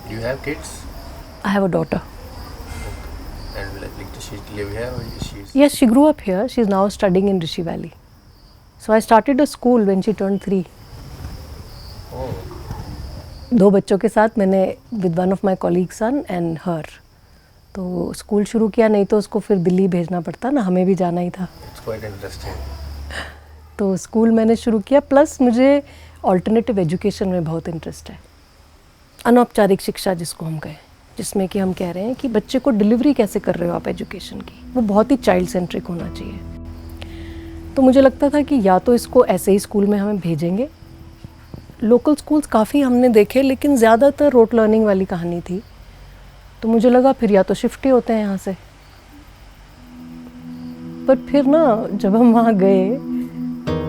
Do you have kids? I have a daughter. And does she live here or she's? Yes, she grew up here. She's now studying in Rishi Valley. So I started a school when she turned 3. Oh. 2 बच्चों के साथ मैंने with one of my colleagues son and her. तो school शुरू किया, नहीं तो उसको फिर दिल्ली भेजना पड़ता ना, हमें भी जाना ही था. It's quite interesting. तो स्कूल मैंने शुरू किया. प्लस मुझे ऑल्टरनेटिव एजुकेशन में बहुत इंटरेस्ट है. अनौपचारिक शिक्षा जिसको हम कहें, जिसमें कि हम कह रहे हैं कि बच्चे को डिलीवरी कैसे कर रहे हो आप एजुकेशन की, वो बहुत ही चाइल्ड सेंट्रिक होना चाहिए. तो मुझे लगता था कि या तो इसको ऐसे ही स्कूल में हमें भेजेंगे. लोकल स्कूल्स काफ़ी हमने देखे, लेकिन ज़्यादातर रोट लर्निंग वाली कहानी थी. तो मुझे लगा फिर या तो शिफ्ट ही होते हैं यहाँ से. पर फिर ना जब हम वहाँ गए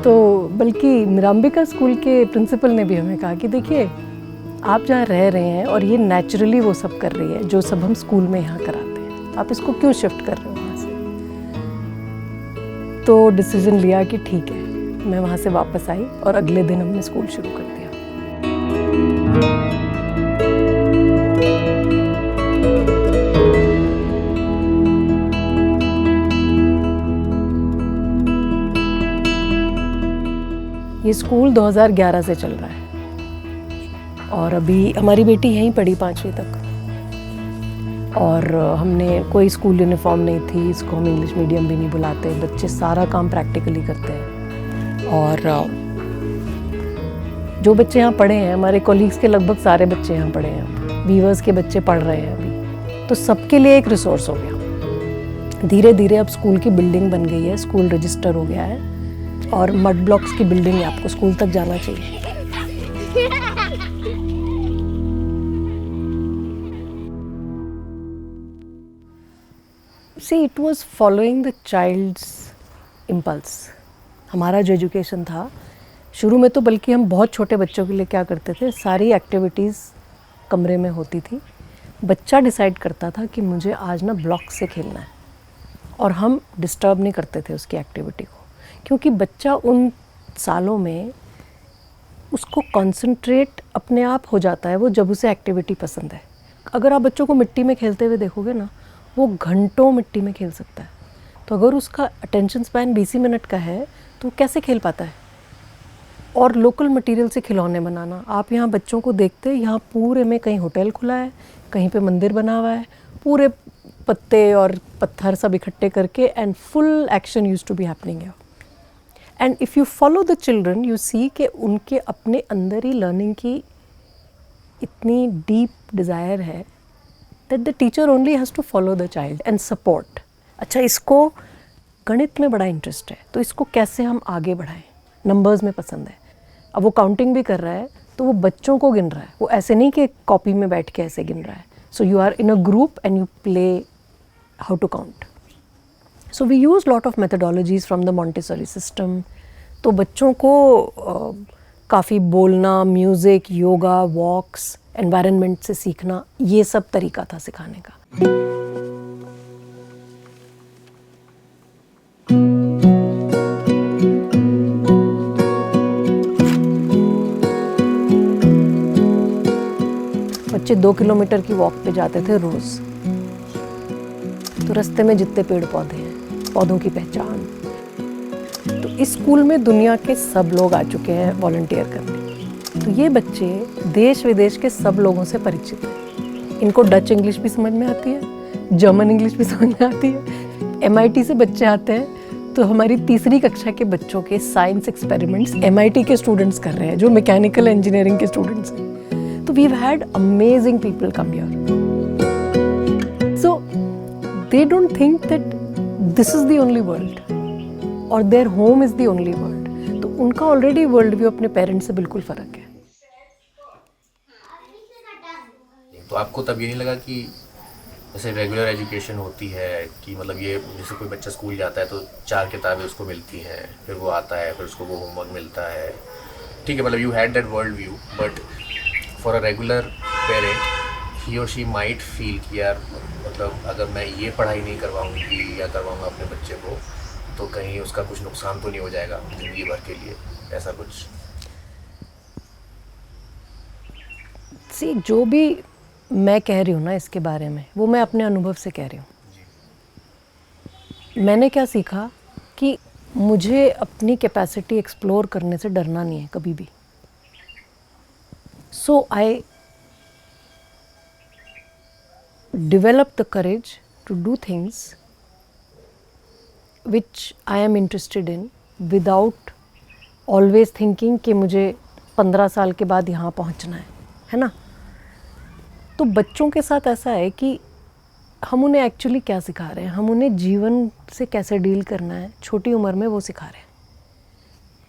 तो बल्कि मिराम्बिका स्कूल के प्रिंसिपल ने भी हमें कहा कि देखिए आप जहाँ रह रहे हैं और ये नेचुरली वो सब कर रही है जो सब हम स्कूल में यहाँ कराते हैं, आप इसको क्यों शिफ्ट कर रहे हो वहाँ से. तो डिसीजन लिया कि ठीक है, मैं वहाँ से वापस आई और अगले दिन हमने स्कूल शुरू कर दिया. ये स्कूल 2011 से चल रहा है और अभी हमारी बेटी यहीं पढ़ी 5वीं तक. और हमने कोई स्कूल यूनिफॉर्म नहीं थी. इसको हम इंग्लिश मीडियम भी नहीं बुलाते. बच्चे सारा काम प्रैक्टिकली करते हैं. और जो बच्चे यहाँ पढ़े हैं, हमारे कॉलीग्स के लगभग सारे बच्चे यहाँ पढ़े हैं. वीवर्स के बच्चे पढ़ रहे हैं अभी. तो सबके लिए एक रिसोर्स हो गया. धीरे धीरे अब स्कूल की बिल्डिंग बन गई है, स्कूल रजिस्टर हो गया है और मड ब्लॉक्स की बिल्डिंग है. आपको स्कूल तक जाना चाहिए. See, it was following the child's impulse. हमारा जो एजुकेशन था शुरू में, तो बल्कि हम बहुत छोटे बच्चों के लिए क्या करते थे, सारी एक्टिविटीज़ कमरे में होती थी. बच्चा डिसाइड करता था कि मुझे आज ना ब्लॉक से खेलना है और हम डिस्टर्ब नहीं करते थे उसकी एक्टिविटी को, क्योंकि बच्चा उन सालों में उसको कंसंट्रेट अपने आप हो जाता है वो जब उसे एक्टिविटी पसंद है. अगर आप बच्चों को मिट्टी में खेलते हुए देखोगे ना, वो घंटों मिट्टी में खेल सकता है. तो अगर उसका अटेंशन स्पैन 20 मिनट का है तो कैसे खेल पाता है. और लोकल मटेरियल से खिलौने बनाना, आप यहाँ बच्चों को देखते, यहाँ पूरे में कहीं होटल खुला है, कहीं पे मंदिर बना हुआ है, पूरे पत्ते और पत्थर सब इकट्ठे करके, and full action use to be happening है. And if you follow the children you see कि उनके अपने अंदर ही लर्निंग की इतनी डीप डिज़ायर है that the teacher only has to follow the child and support. अच्छा, इसको गणित में बड़ा इंटरेस्ट है तो इसको कैसे हम आगे बढ़ाएं. नंबर्स में पसंद है. अब वो काउंटिंग भी कर रहा है तो वो बच्चों को गिन रहा है, वो ऐसे नहीं कि कॉपी में बैठ के ऐसे गिन रहा है. So you are in a group and you play how to count. So we use lot of methodologies from the Montessori system. तो बच्चों को काफ़ी बोलना, म्यूज़िक, योगा, वॉक्स, एनवायरनमेंट से सीखना, ये सब तरीका था सिखाने का. बच्चे 2 किलोमीटर की वॉक पे जाते थे रोज़. तो रास्ते में जितने पेड़ पौधे हैं, पौधों की पहचान. तो इस स्कूल में दुनिया के सब लोग आ चुके हैं वॉलंटियर करने. तो ये बच्चे देश विदेश के सब लोगों से परिचित हैं. इनको डच इंग्लिश भी समझ में आती है, जर्मन इंग्लिश भी समझ में आती है. MIT से बच्चे आते हैं. तो हमारी 3री कक्षा के बच्चों के साइंस एक्सपेरिमेंट्स MIT के स्टूडेंट्स कर रहे हैं, जो मैकेनिकल इंजीनियरिंग के स्टूडेंट्स हैं. तो we have had amazing people come here. So they don't think that this is the only world और their home is the only world. तो उनका ऑलरेडी वर्ल्ड व्यू अपने पेरेंट्स से बिल्कुल फ़र्क है. तो आपको तब ये नहीं लगा कि जैसे रेगुलर एजुकेशन होती है कि मतलब ये जैसे कोई बच्चा स्कूल जाता है तो 4 किताबें उसको मिलती हैं, फिर वो आता है, फिर उसको वो होमवर्क मिलता है, ठीक है, मतलब you had that world view, but for a regular parent he और शी माइट फील कि यार मतलब अगर मैं ये पढ़ाई नहीं करवाऊँगी या करवाऊँगा अपने बच्चे को तो कहीं उसका कुछ नुकसान तो नहीं हो जाएगा ज़िंदगी भर के लिए, ऐसा कुछ. सी, जो भी मैं कह रही हूँ ना इसके बारे में, वो मैं अपने अनुभव से कह रही हूँ। मैंने क्या सीखा कि मुझे अपनी कैपेसिटी एक्सप्लोर करने से डरना नहीं है कभी भी। सो आई develop the courage to do things which I am interested in without always thinking कि मुझे 15 साल के बाद यहाँ पहुँचना है ना। तो बच्चों के साथ ऐसा है कि हम उन्हें एक्चुअली क्या सिखा रहे हैं, हम उन्हें जीवन से कैसे डील करना है छोटी उम्र में वो सिखा रहे हैं।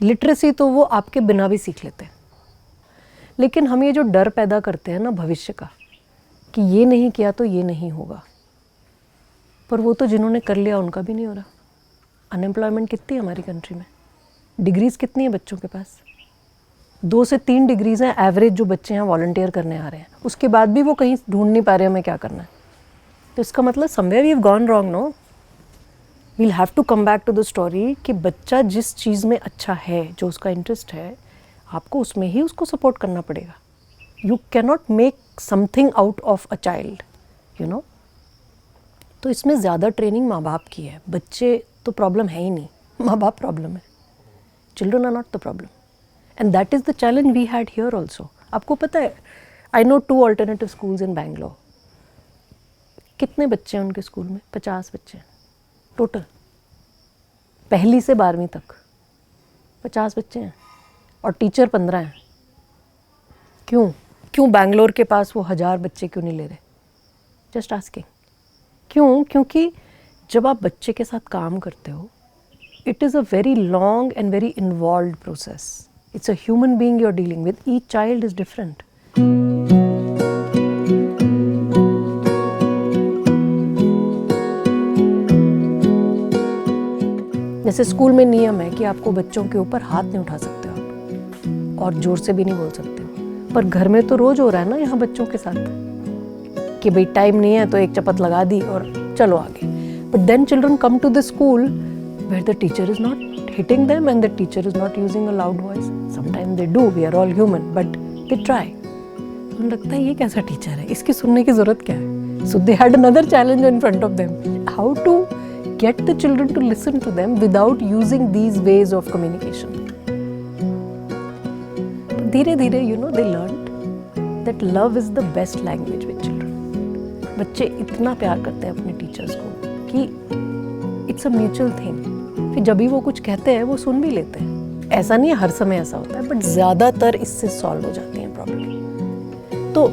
लिटरेसी तो वो आपके बिना भी सीख लेते हैं, लेकिन हम ये जो डर पैदा करते हैं ना भविष्य का कि ये नहीं किया तो ये नहीं होगा, पर वो तो जिन्होंने कर लिया उनका भी नहीं हो रहा। अनएम्प्लॉयमेंट कितनी है हमारी कंट्री में, डिग्रीज़ कितनी है बच्चों के पास, 2 से 3 डिग्रीज़ हैं एवरेज जो बच्चे यहाँ वॉलंटियर करने आ रहे हैं, उसके बाद भी वो कहीं ढूंढ नहीं पा रहे हमें क्या करना है। तो इसका मतलब somewhere we have gone wrong, no. We'll have to come back to the story कि बच्चा जिस चीज़ में अच्छा है, जो उसका इंटरेस्ट है, आपको उसमें ही उसको सपोर्ट करना पड़ेगा। You cannot make something out of a child, you know. तो इसमें ज़्यादा ट्रेनिंग माँ बाप की है, बच्चे तो प्रॉब्लम है ही नहीं, माँ बाप प्रॉब्लम है। Children are not the problem, and that is the challenge we had here also. आपको पता है, I know 2 alternative schools in Bangalore. कितने बच्चे हैं उनके स्कूल में? 50 बच्चे हैं टोटल, 1ली से 12वीं तक 50 बच्चे हैं, और टीचर 15 हैं। क्यों बैंगलोर के पास वो 1000 बच्चे क्यों नहीं ले रहे? Just asking. क्यों? क्योंकि जब आप बच्चे के साथ काम करते हो, it is a very long and very involved process. It's a human being you are dealing with, each child is different. जैसे स्कूल में नियम है कि आपको बच्चों के ऊपर हाथ नहीं उठा सकते हो आप, और ज़ोर से भी नहीं बोल सकते हो, पर घर में तो रोज़ हो रहा है ना यहाँ बच्चों के साथ कि भाई टाइम नहीं है तो एक चपत लगा दी और चलो आगे। But then children come to the school where the teacher is not hitting them and the teacher is not using a loud voice. Sometime they do, we are all human, but they try. तो लगता है ये कैसा teacher है, इसकी सुनने की ज़रूरत क्या है? So they had another challenge in front of them, how to get the children to listen to them without using these ways of communication. धीरे धीरे they learned that love is the best language with children. बच्चे इतना प्यार करते हैं अपने teachers को कि it's a mutual thing. फिर जब भी वो कुछ कहते हैं वो सुन भी लेते हैं। ऐसा नहीं है हर समय ऐसा होता है, बट ज़्यादातर इससे सॉल्व हो जाती हैं प्रॉब्लम। तो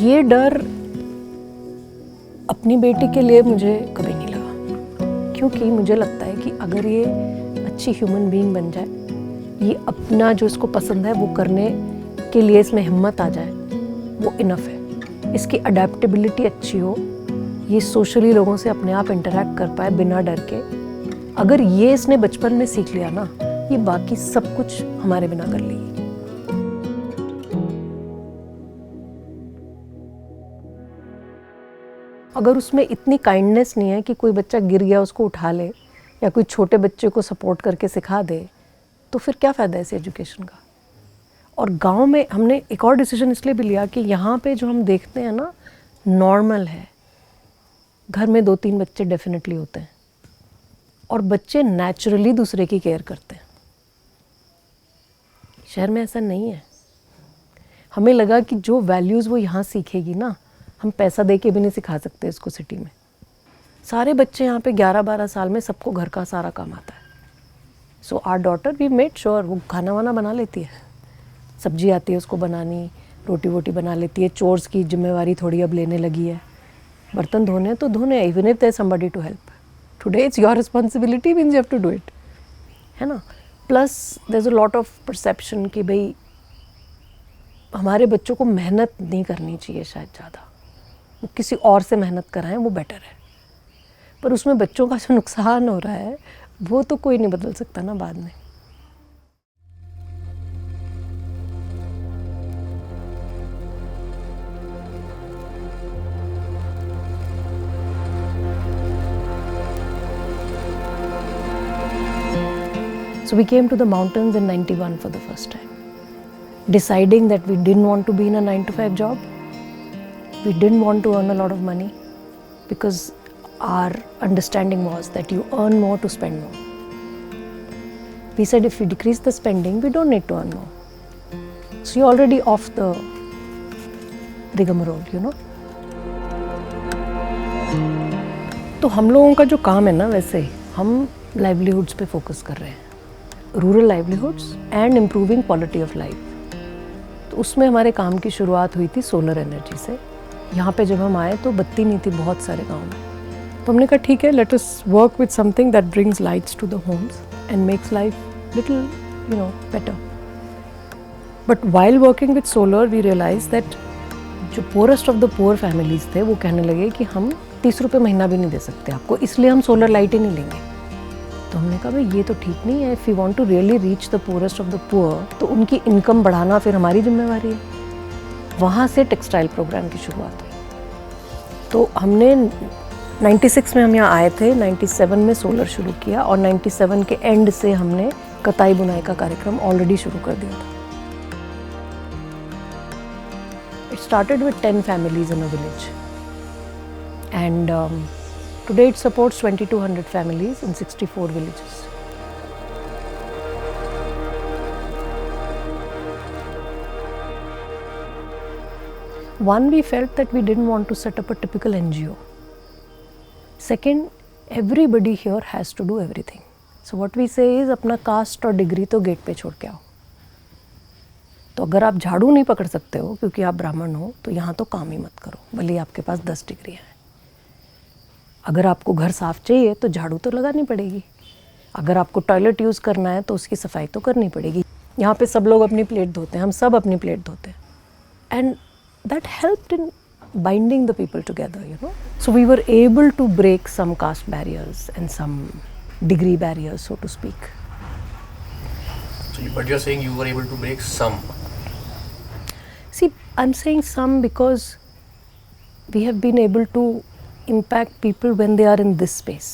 ये डर अपनी बेटी के लिए मुझे कभी नहीं लगा, क्योंकि मुझे लगता है कि अगर ये अच्छी ह्यूमन बीइंग बन जाए, ये अपना जो इसको पसंद है वो करने के लिए इसमें हिम्मत आ जाए, वो इनफ है। इसकी अडेप्टेबिलिटी अच्छी हो, ये सोशली लोगों से अपने आप इंटरेक्ट कर पाए बिना डर के, अगर ये इसने बचपन में सीख लिया ना, ये बाकी सब कुछ हमारे बिना कर लेगी। अगर उसमें इतनी काइंडनेस नहीं है कि कोई बच्चा गिर गया उसको उठा ले, या कोई छोटे बच्चे को सपोर्ट करके सिखा दे, तो फिर क्या फ़ायदा है इस एजुकेशन का। और गांव में हमने एक और डिसीजन इसलिए भी लिया कि यहाँ पे जो हम देखते हैं ना, नॉर्मल है, घर में 2-3 बच्चे डेफिनेटली होते हैं, और बच्चे नेचुरली दूसरे की केयर करते हैं। शहर में ऐसा नहीं है। हमें लगा कि जो वैल्यूज़ वो यहाँ सीखेगी ना, हम पैसा दे के भी नहीं सिखा सकते इसको सिटी में। सारे बच्चे यहाँ पे 11-12 साल में सबको घर का सारा काम आता है। So our daughter we made sure वो खाना वाना बना लेती है, सब्जी आती है उसको बनानी, रोटी वोटी बना लेती है, चोर्स की जिम्मेवारी थोड़ी अब लेने लगी है। बर्तन धोने तो धोने, even if there is somebody to help. Today it's your responsibility, means you have to do it, है ना। Plus there is a lot of perception कि भाई हमारे बच्चों को मेहनत नहीं करनी चाहिए, शायद ज़्यादा वो किसी और से मेहनत कराएं वो बेटर है। पर उसमें बच्चों का जो नुकसान हो रहा है वो तो कोई नहीं बदल सकता ना बाद में। So we came to the mountains in 91 for the first time, deciding that we didn't want to be in a 9 to 5 job. We didn't want to earn a lot of money because our understanding was that you earn more to spend more. We said if we decrease the spending, we don't need to earn more. So you're already off the rigmarole, you know. तो हम लोगों का जो काम है ना, वैसे हम लाइवलीहुड्स पे फोकस कर रहे हैं, rural livelihoods and improving quality of life. तो उसमें हमारे काम की शुरुआत हुई थी सोलर एनर्जी से। यहाँ पे जब हम आए तो बत्ती नहीं थी बहुत सारे गाँव में, तो हमने कहा ठीक है, let us work with something that brings lights to the homes and makes life little, you know, better. But while working with solar, we realized that जो poorest of the poor families थे वो कहने लगे कि हम 30 रुपये महीना भी नहीं दे सकते आपको, इसलिए हम सोलर लाइट ही नहीं लेंगे। तो हमने कहा भाई ये तो ठीक नहीं है। If we want to really reach the poorest of the poor, तो उनकी इनकम बढ़ाना फिर हमारी जिम्मेवारी है। वहाँ से टेक्सटाइल प्रोग्राम की शुरुआत हुई। तो हमने 96 में हम यहाँ आए थे, 97 में सोलर शुरू किया और 97 के एंड से हमने कताई बुनाई का कार्यक्रम ऑलरेडी शुरू कर दिया था। It started with 10 families in a village and today it supports 2200 families in 64 villages. One, we felt that we didn't want to set up a typical NGO. Second, everybody here has to do everything. So what we say is अपना cast और degree तो gate पे छोड़ के आओ। तो अगर आप झाड़ू नहीं पकड़ सकते हो क्योंकि आप ब्राह्मण हो, तो यहाँ तो काम ही मत करो, भले आपके पास 10 डिग्री हैं। अगर आपको घर साफ चाहिए तो झाड़ू तो लगानी पड़ेगी। अगर आपको टॉयलेट यूज़ करना है तो उसकी सफाई तो करनी पड़ेगी। यहाँ पे सब लोग अपनी प्लेट धोते हैं, हम सब अपनी प्लेट धोते हैं। And that helped in binding the people together, you know. So we were able to break some caste barriers and some degree barriers, so to speak. So but you're saying you were able to break some. See, I'm saying some because we have been able to impact people when they are in this space,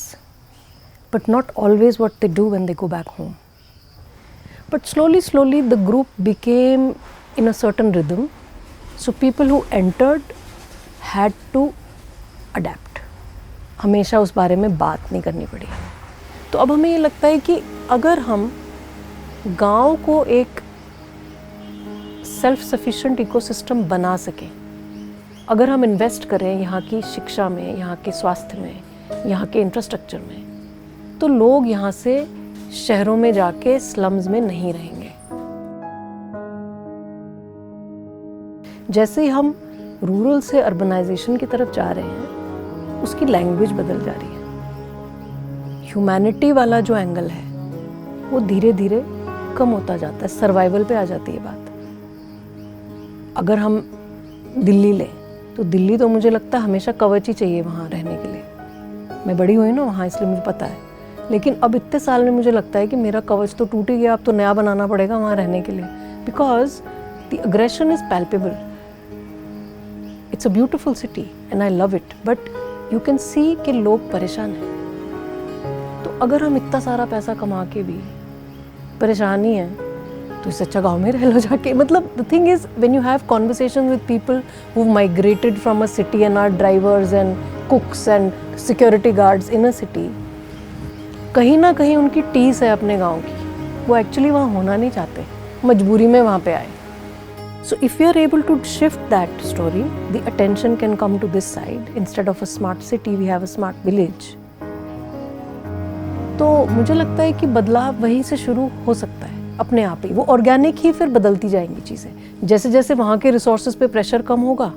but not always what they do when they go back home. But slowly the group became in a certain rhythm. So people who entered had to adapt. हमेशा उस बारे में बात नहीं करनी पड़ी। तो अब हमें ये लगता है कि अगर हम गांव को एक सेल्फ सफिशिएंट इकोसिस्टम बना सकें, अगर हम इन्वेस्ट करें यहाँ की शिक्षा में, यहाँ के स्वास्थ्य में, यहाँ के इंफ्रास्ट्रक्चर में, तो लोग यहाँ से शहरों में जाके स्लम्स में नहीं रहेंगे। जैसे ही हम रूरल से अर्बनाइजेशन की तरफ जा रहे हैं, उसकी लैंग्वेज बदल जा रही है। ह्यूमैनिटी वाला जो एंगल है वो धीरे धीरे कम होता जाता है, सर्वाइवल पे आ जाती है बात। अगर हम दिल्ली लें तो दिल्ली तो मुझे लगता है हमेशा कवच ही चाहिए वहाँ रहने के लिए। मैं बड़ी हुई ना वहाँ, इसलिए मुझे पता है। लेकिन अब इतने साल में मुझे लगता है कि मेरा कवच तो टूट ही गया, अब तो नया बनाना पड़ेगा वहाँ रहने के लिए, because the aggression is palpable. It's a beautiful city and I love it, but you can see कि लोग परेशान हैं। तो अगर हम इतना सारा पैसा कमा के भी परेशानी है, तो इससे अच्छा गाँव में रह लो जाके। मतलब the thing is, when you have conversation with people who migrated from a city and are drivers and cooks and security guards in a city, कहीं ना कहीं उनकी टीस है अपने गाँव की, वो एक्चुअली वहाँ होना नहीं चाहते, मजबूरी में वहाँ पे आए। So if we are able to shift that story, the attention can come to this side. Instead of a smart city, we have a smart village. तो मुझे लगता है कि बदलाव वहीं से शुरू हो सकता है अपने आप ही। वो ऑर्गेनिक ही फिर बदलती जाएंगी चीज़ें। जैसे जैसे वहाँ के रिसोर्सेज पे प्रेशर कम होगा,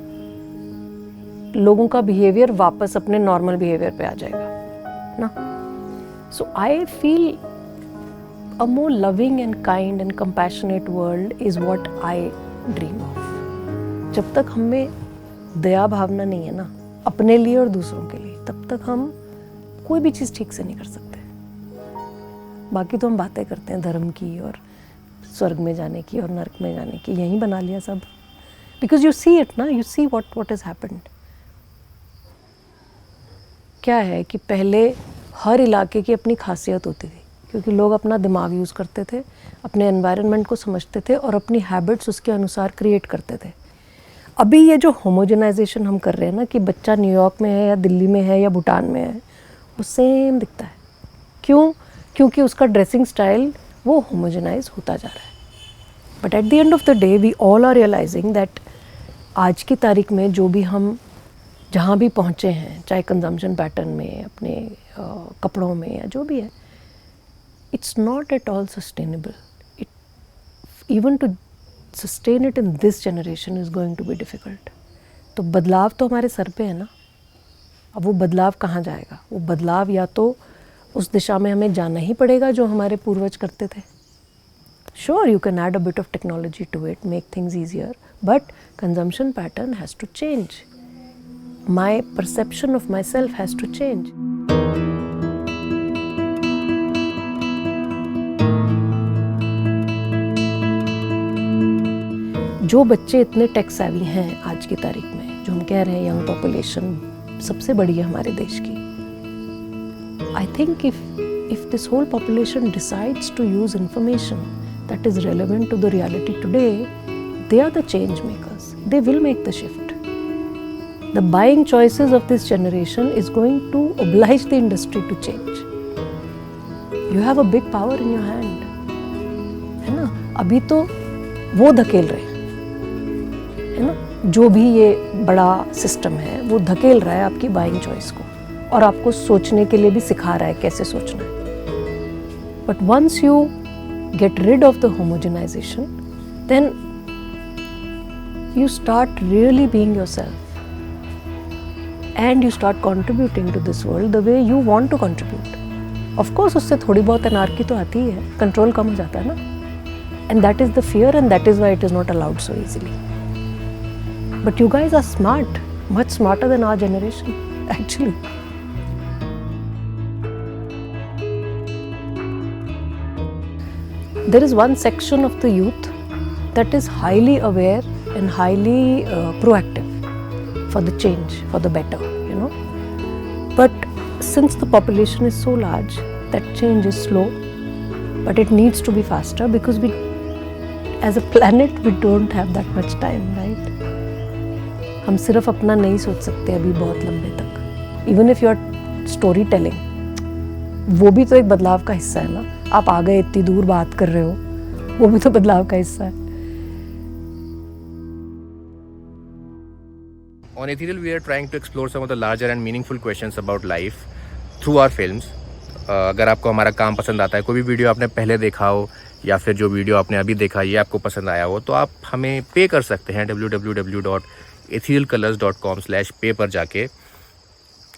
लोगों का बिहेवियर वापस अपने नॉर्मल बिहेवियर पे आ जाएगा ना। So I feel a more loving and kind and compassionate world is what I dream of. जब तक हमें दया भावना नहीं है ना अपने लिए और दूसरों के लिए, तब तक हम कोई भी चीज़ ठीक से नहीं कर सकते। बाकी तो हम बातें करते हैं धर्म की और स्वर्ग में जाने की और नरक में जाने की, यहीं बना लिया सब। बिकॉज यू सी इट ना, you see what has happened. क्या है कि पहले हर इलाके की अपनी खासियत होती थी, क्योंकि लोग अपना दिमाग यूज़ करते थे, अपने एनवायरनमेंट को समझते थे और अपनी हैबिट्स उसके अनुसार क्रिएट करते थे। अभी ये जो होमोजेनाइजेशन हम कर रहे हैं ना कि बच्चा न्यूयॉर्क में है या दिल्ली में है या भूटान में है, वो सेम दिखता है। क्यों? क्योंकि उसका ड्रेसिंग स्टाइल वो होमोजेनाइज होता जा रहा है। But at the end of the day we all are realising that आज की तारीख में जो भी हम जहाँ भी पहुँचे हैं, चाहे कंजम्पशन पैटर्न में, अपने कपड़ों में या जो भी है, it's not at all sustainable. Even to sustain it in this generation is going to be difficult. तो बदलाव तो हमारे सर पे है ना। अब वो बदलाव कहाँ जाएगा? वो बदलाव या तो उस दिशा में हमें जाना ही पड़ेगा जो हमारे पूर्वज करते थे। Sure, you can add a bit of technology to it, make things easier, but consumption pattern has to change. My perception of myself has to change. जो बच्चे इतने टेक सेवी हैं आज की तारीख में, जो हम कह रहे हैं यंग पॉपुलेशन सबसे बड़ी है हमारे देश की, I think if this whole population decides to use information that is relevant to the reality today, they are the change makers, they will make the shift. The buying choices of this generation is going to oblige the industry to change. You have a big power in your hand, है ना. अभी तो वो धकेल रहे हैं, है ना, जो भी ये बड़ा सिस्टम है वो धकेल रहा है आपकी बाइंग चॉइस को और आपको सोचने के लिए भी सिखा रहा है कैसे सोचना है. But once you get rid of the homogenisation, then you start really being yourself and you start contributing to this world the way you want to contribute. Of course उससे थोड़ी बहुत अनार्की तो आती ही है, कंट्रोल कम हो जाता है ना. And that is the fear, and that is why it is not allowed so easily. But you guys are smart, much smarter than our generation, actually. There is one section of the youth that is highly aware and highly proactive for the change, for the better, you know. But since the population is so large, that change is slow, but it needs to be faster because we, as a planet, we don't have that much time, right? हम सिर्फ अपना नहीं सोच सकते अभी बहुत लंबे तक. Even if you are story telling, वो भी तो एक बदलाव का हिस्सा है ना. आप आ गए इतनी दूर बात कर रहे हो, वो भी तो बदलाव का हिस्सा है. On Ethereal, we are trying to explore some of the larger and meaningful questions about life through our films. अगर आपको हमारा काम पसंद आता है, कोई भी वीडियो आपने पहले देखा हो या फिर जो वीडियो आपने अभी देखा ये आपको पसंद आया हो, तो आप हमें पे कर सकते हैं www.etherealcolors.com/pay पर जाके.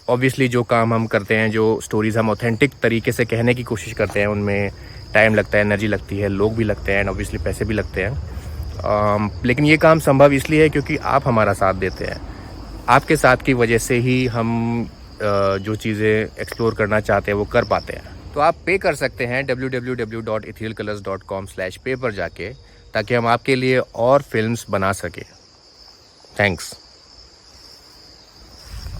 ऑब्वियसली जो काम हम करते हैं, जो स्टोरीज़ हम ऑथेंटिक तरीके से कहने की कोशिश करते हैं, उनमें टाइम लगता है, एनर्जी लगती है, लोग भी लगते हैं, एंड ऑब्वियसली पैसे भी लगते हैं. लेकिन ये काम संभव इसलिए है क्योंकि आप हमारा साथ देते हैं. आपके साथ की वजह से ही हम जो चीज़ें एक्सप्लोर करना चाहते हैं वो कर पाते हैं. तो आप पे कर सकते हैं www.etherealcolors.com/pay पर जाके, ताकि हम आपके लिए और फिल्म्स बना सकें. थैंक्स.